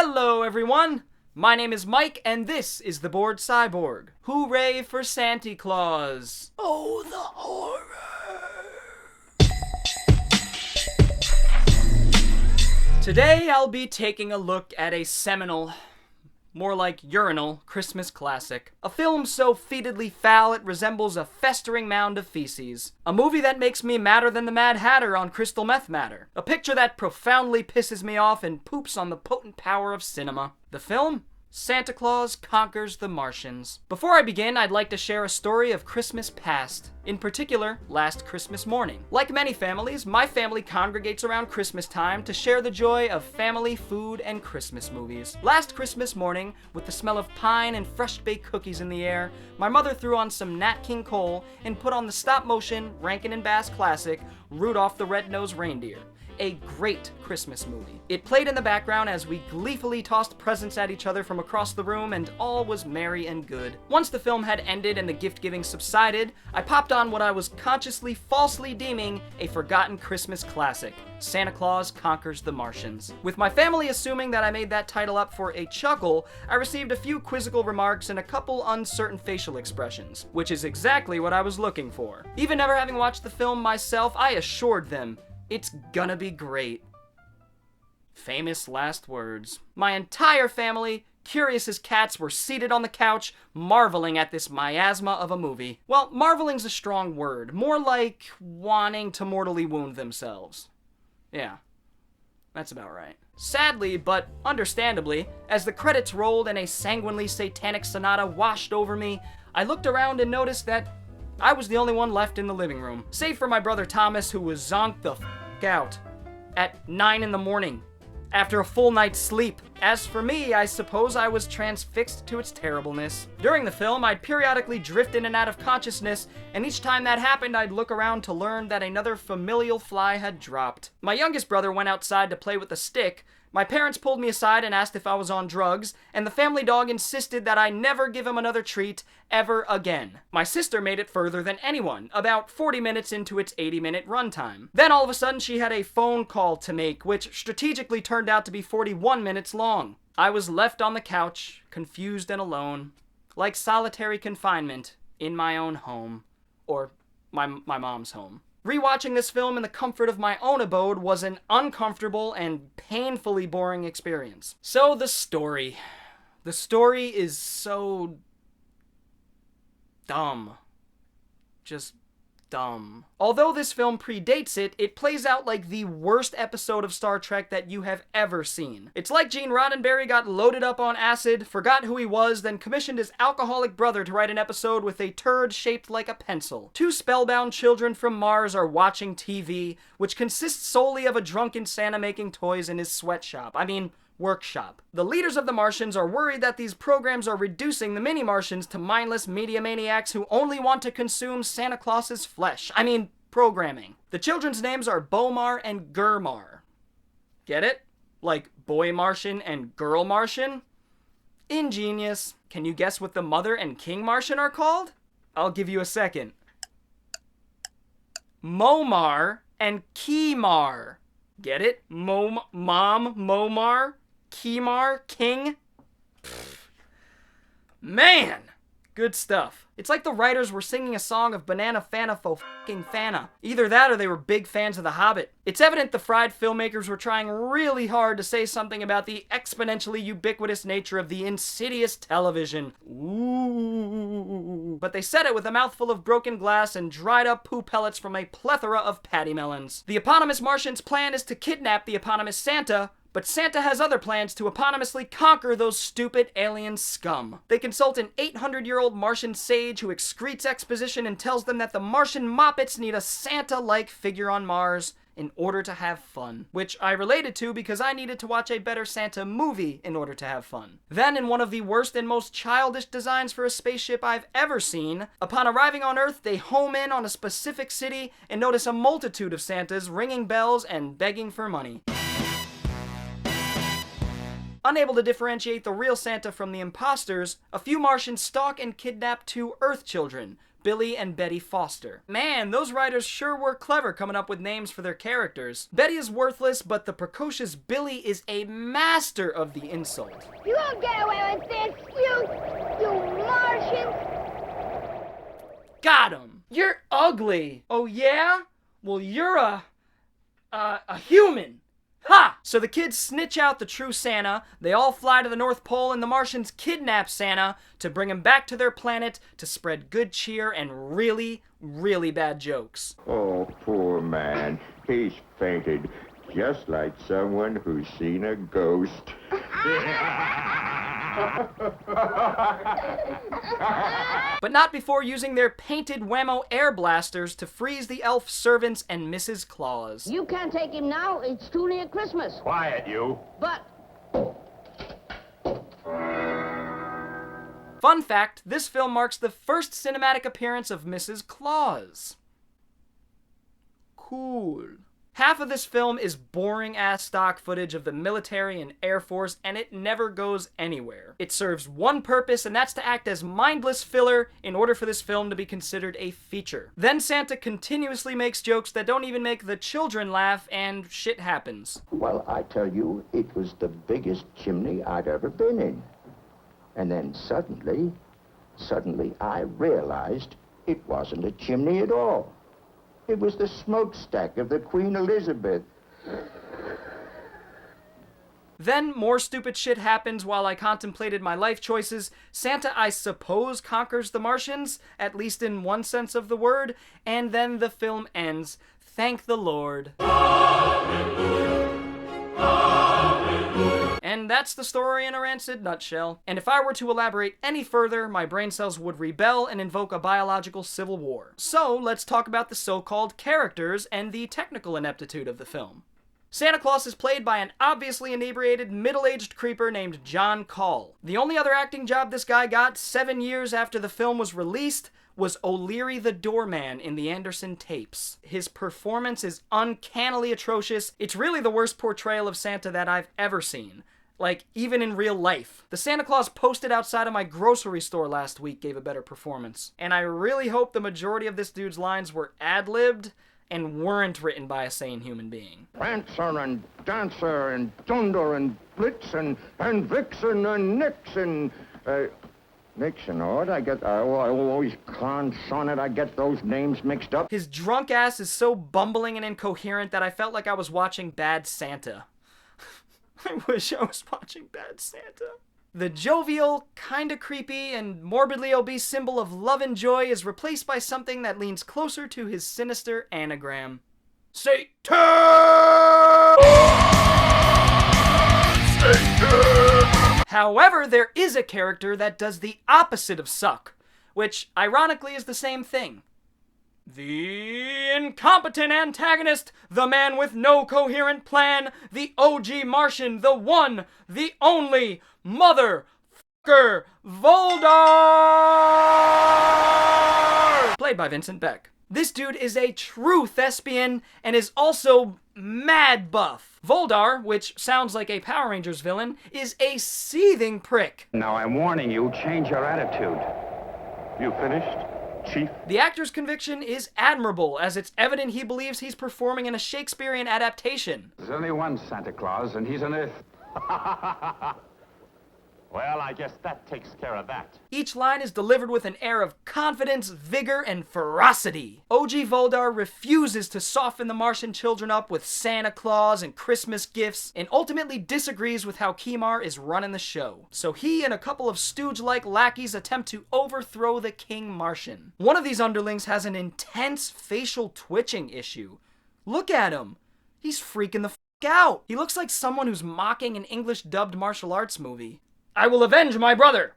Hello everyone! My name is Mike and this is the Bored Cyborg. Hooray for Santa Claus! Oh, the horror! Today I'll be taking a look at a seminal, more like urinal, Christmas classic. A film so fetidly foul it resembles a festering mound of feces. A movie that makes me madder than the Mad Hatter on crystal meth matter. A picture that profoundly pisses me off and poops on the potent power of cinema. The film? Santa Claus Conquers the Martians. Before I begin, I'd like to share a story of Christmas past. In particular, last Christmas morning. Like many families, my family congregates around Christmas time to share the joy of family, food, and Christmas movies. Last Christmas morning, with the smell of pine and fresh-baked cookies in the air, my mother threw on some Nat King Cole and put on the stop-motion Rankin and Bass classic, Rudolph the Red-Nosed Reindeer. A great Christmas movie. It played in the background as we gleefully tossed presents at each other from across the room, and all was merry and good. Once the film had ended and the gift-giving subsided, I popped on what I was consciously falsely deeming a forgotten Christmas classic, Santa Claus Conquers the Martians. With my family assuming that I made that title up for a chuckle, I received a few quizzical remarks and a couple uncertain facial expressions, which is exactly what I was looking for. Even never having watched the film myself, I assured them, it's gonna be great. Famous last words. My entire family, curious as cats, were seated on the couch, marveling at this miasma of a movie. Well, marveling's a strong word. More like wanting to mortally wound themselves. Yeah, that's about right. Sadly, but understandably, as the credits rolled and a sanguinely satanic sonata washed over me, I looked around and noticed that I was the only one left in the living room, save for my brother Thomas, who was zonked the out at 9 in the morning after a full night's sleep. As for me, I suppose I was transfixed to its terribleness. During the film, I'd periodically drift in and out of consciousness, and each time that happened, I'd look around to learn that another familial fly had dropped. My youngest brother went outside to play with a stick. My parents pulled me aside and asked if I was on drugs, and the family dog insisted that I never give him another treat ever again. My sister made it further than anyone, about 40 minutes into its 80-minute runtime. Then all of a sudden she had a phone call to make, which strategically turned out to be 41 minutes long. I was left on the couch, confused and alone, like solitary confinement in my own home, or my mom's home. Rewatching this film in the comfort of my own abode was an uncomfortable and painfully boring experience. So the story. The story is so dumb. Just dumb. Although this film predates it, it plays out like the worst episode of Star Trek that you have ever seen. It's like Gene Roddenberry got loaded up on acid, forgot who he was, then commissioned his alcoholic brother to write an episode with a turd shaped like a pencil. Two spellbound children from Mars are watching TV, which consists solely of a drunken Santa making toys in his sweatshop. Workshop. The leaders of the Martians are worried that these programs are reducing the mini-Martians to mindless media maniacs who only want to consume Santa Claus's flesh. Programming. The children's names are Bomar and Gurmar. Get it? Like Boy Martian and Girl Martian? Ingenious. Can you guess what the Mother and King Martian are called? I'll give you a second. Momar and Keemar. Get it? Mom, Momar, Keemar, King. Pfft. Man, good stuff. It's like the writers were singing a song of Banana Fana fo f***ing Fana. Either that or they were big fans of The Hobbit. It's evident the fried filmmakers were trying really hard to say something about the exponentially ubiquitous nature of the insidious television. Ooh. But they said it with a mouthful of broken glass and dried up poo pellets from a plethora of patty melons. The eponymous Martian's plan is to kidnap the eponymous Santa, but Santa has other plans to eponymously conquer those stupid alien scum. They consult an 800-year-old Martian sage who excretes exposition and tells them that the Martian Moppets need a Santa-like figure on Mars in order to have fun. Which I related to because I needed to watch a better Santa movie in order to have fun. Then, in one of the worst and most childish designs for a spaceship I've ever seen, upon arriving on Earth, they home in on a specific city and notice a multitude of Santas ringing bells and begging for money. Unable to differentiate the real Santa from the imposters, a few Martians stalk and kidnap two Earth children, Billy and Betty Foster. Man, those writers sure were clever coming up with names for their characters. Betty is worthless, but the precocious Billy is a master of the insult. You won't get away with this, you Martians! Got him! You're ugly! Oh yeah? Well, you're a human! Ha! So the kids snitch out the true Santa, they all fly to the North Pole, and the Martians kidnap Santa to bring him back to their planet to spread good cheer and really, really bad jokes. Oh, poor man. He's fainted, just like someone who's seen a ghost. But not before using their painted whammo air blasters to freeze the elf servants and Mrs. Claus. You can't take him now, it's too near Christmas. Quiet, you. But Fun fact, this film marks the first cinematic appearance of Mrs. Claus. Cool. Half of this film is boring-ass stock footage of the military and Air Force, and it never goes anywhere. It serves one purpose, and that's to act as mindless filler in order for this film to be considered a feature. Then Santa continuously makes jokes that don't even make the children laugh, and shit happens. Well, I tell you, it was the biggest chimney I'd ever been in. And then suddenly I realized it wasn't a chimney at all. It was the smokestack of the Queen Elizabeth. Then more stupid shit happens while I contemplated my life choices. Santa, I suppose, conquers the Martians, at least in one sense of the word, and then the film ends. Thank the Lord. And that's the story in a rancid nutshell. And if I were to elaborate any further, my brain cells would rebel and invoke a biological civil war. So let's talk about the so-called characters and the technical ineptitude of the film. Santa Claus is played by an obviously inebriated, middle-aged creeper named John Call. The only other acting job this guy got 7 years after the film was released was O'Leary the Doorman in the Anderson tapes. His performance is uncannily atrocious. It's really the worst portrayal of Santa that I've ever seen. Like, even in real life. The Santa Claus posted outside of my grocery store last week gave a better performance. And I really hope the majority of this dude's lines were ad-libbed and weren't written by a sane human being. Prancer and Dancer and Dunder and Blitzen and Vixen and Nixon. Nixon, what? I always consonant, I get those names mixed up. His drunk ass is so bumbling and incoherent that I felt like I was watching Bad Santa. I wish I was watching Bad Santa. The jovial, kinda creepy, and morbidly obese symbol of love and joy is replaced by something that leans closer to his sinister anagram. Satan! Satan! However, there is a character that does the opposite of suck, which ironically is the same thing. The incompetent antagonist, the man with no coherent plan, the OG Martian, the one, the only, motherfucker, Voldar! Played by Vincent Beck. This dude is a true thespian and is also mad buff. Voldar, which sounds like a Power Rangers villain, is a seething prick. Now I'm warning you, change your attitude. You finished, Chief? The actor's conviction is admirable, as it's evident he believes he's performing in a Shakespearean adaptation. There's only one Santa Claus, and he's an Earth. Well, I guess that takes care of that. Each line is delivered with an air of confidence, vigor, and ferocity. OG Voldar refuses to soften the Martian children up with Santa Claus and Christmas gifts, and ultimately disagrees with how Kimar is running the show. So he and a couple of stooge-like lackeys attempt to overthrow the King Martian. One of these underlings has an intense facial twitching issue. Look at him. He's freaking the f*** out. He looks like someone who's mocking an English-dubbed martial arts movie. I will avenge my brother.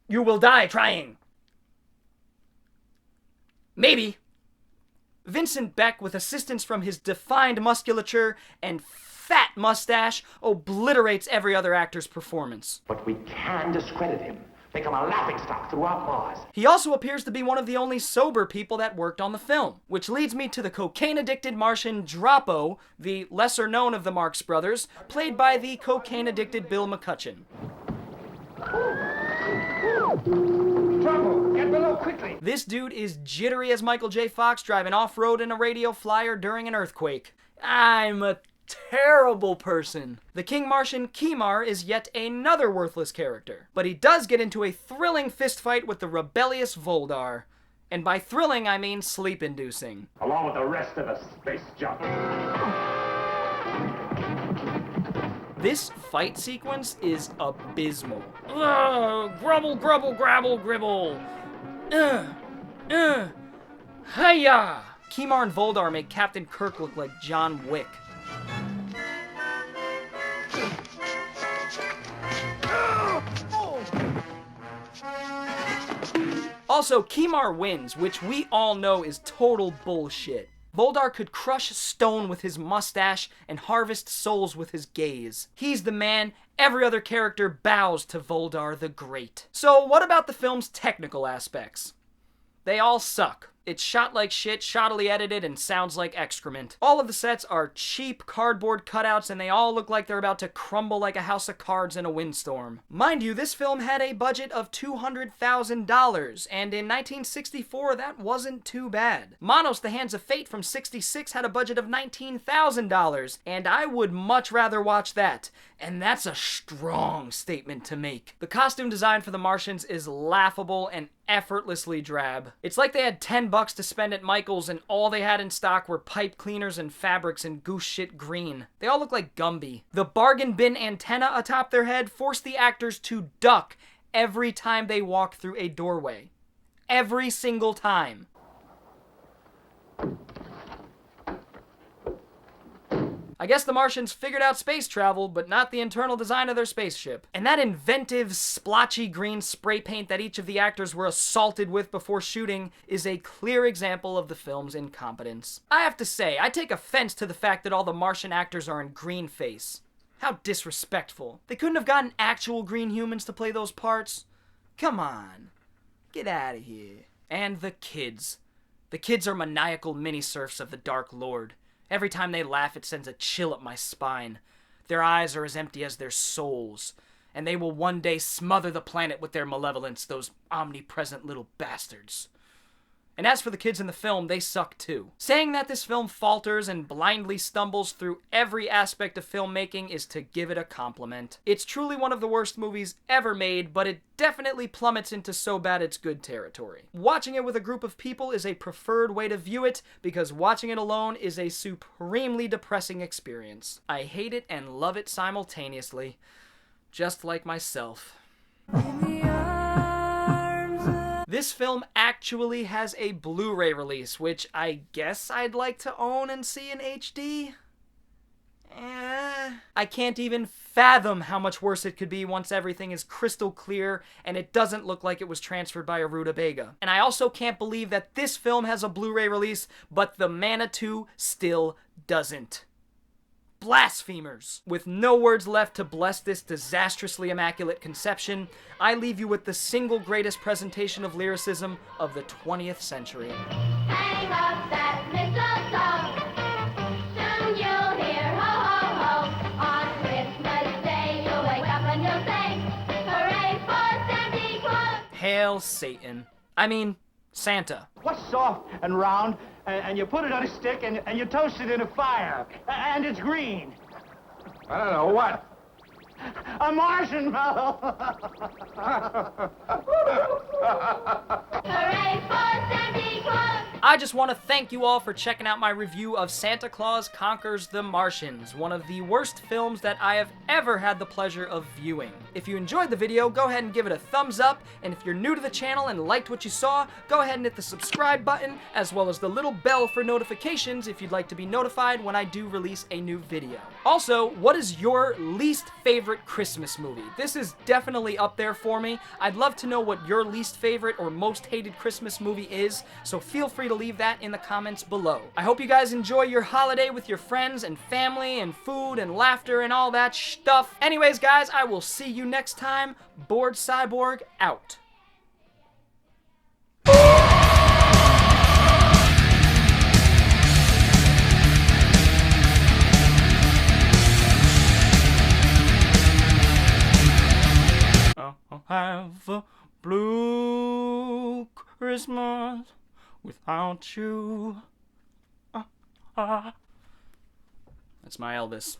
You will die trying. Maybe. Vincent Beck, with assistance from his defined musculature and fat mustache, obliterates every other actor's performance. But we can discredit him. Make him a laughingstock throughout Mars. He also appears to be one of the only sober people that worked on the film, which leads me to the cocaine-addicted Martian Droppo, the lesser-known of the Marx Brothers, played by the cocaine-addicted Bill McCutcheon. Trouble, get below, quickly! This dude is jittery as Michael J. Fox driving off-road in a radio flyer during an earthquake. I'm a terrible person. The King Martian Kimar is yet another worthless character, but he does get into a thrilling fistfight with the rebellious Voldar. And by thrilling, I mean sleep-inducing. Along with the rest of the space junk. This fight sequence is abysmal. Ugh, grubble, grubble, grabble, gribble. Hiya! Kimar and Voldar make Captain Kirk look like John Wick. Also, Kimar wins, which we all know is total bullshit. Voldar could crush stone with his mustache and harvest souls with his gaze. He's the man. Every other character bows to Voldar the Great. So what about the film's technical aspects? They all suck. It's shot like shit, shoddily edited, and sounds like excrement. All of the sets are cheap cardboard cutouts, and they all look like they're about to crumble like a house of cards in a windstorm. Mind you, this film had a budget of $200,000, and in 1964, that wasn't too bad. Manos, The Hands of Fate from '66 had a budget of $19,000, and I would much rather watch that. And that's a strong statement to make. The costume design for the Martians is laughable and effortlessly drab. It's like they had $10 to spend at Michael's and all they had in stock were pipe cleaners and fabrics in goose shit green. They all look like Gumby. The bargain bin antenna atop their head forced the actors to duck every time they walk through a doorway. Every single time. I guess the Martians figured out space travel, but not the internal design of their spaceship. And that inventive, splotchy green spray paint that each of the actors were assaulted with before shooting is a clear example of the film's incompetence. I have to say, I take offense to the fact that all the Martian actors are in green face. How disrespectful. They couldn't have gotten actual green humans to play those parts? Come on. Get out of here. And the kids. The kids are maniacal mini-serfs of the Dark Lord. Every time they laugh, it sends a chill up my spine. Their eyes are as empty as their souls, and they will one day smother the planet with their malevolence, those omnipresent little bastards. And as for the kids in the film, they suck too. Saying that this film falters and blindly stumbles through every aspect of filmmaking is to give it a compliment. It's truly one of the worst movies ever made, but it definitely plummets into so bad it's good territory. Watching it with a group of people is a preferred way to view it, because watching it alone is a supremely depressing experience. I hate it and love it simultaneously, just like myself. This film actually has a Blu-ray release, which I guess I'd like to own and see in HD. I can't even fathom how much worse it could be once everything is crystal clear and it doesn't look like it was transferred by a rutabaga. And I also can't believe that this film has a Blu-ray release, but the Manitou still doesn't. Blasphemers! With no words left to bless this disastrously immaculate conception, I leave you with the single greatest presentation of lyricism of the 20th century. Hang up that mistletoe. Soon you'll hear ho, ho, ho. On Christmas Day you'll wake up and you'll say, hooray for Santa Claus. Hail Satan. I mean, Santa. What's soft and round, and you put it on a stick, and you toast it in a fire, and it's green? I don't know, what? A marshmallow! Hooray for Santa Claus. I just want to thank you all for checking out my review of Santa Claus Conquers the Martians, one of the worst films that I have ever had the pleasure of viewing. If you enjoyed the video, go ahead and give it a thumbs up, and if you're new to the channel and liked what you saw, go ahead and hit the subscribe button, as well as the little bell for notifications if you'd like to be notified when I do release a new video. Also, what is your least favorite Christmas movie? This is definitely up there for me. I'd love to know what your least favorite or most hated Christmas movie is, so feel free to leave that in the comments below. I hope you guys enjoy your holiday with your friends and family and food and laughter and all that stuff. Anyways, guys, I will see you next time. Bored Cyborg out. I'll have a Blue Christmas without you. That's my Elvis.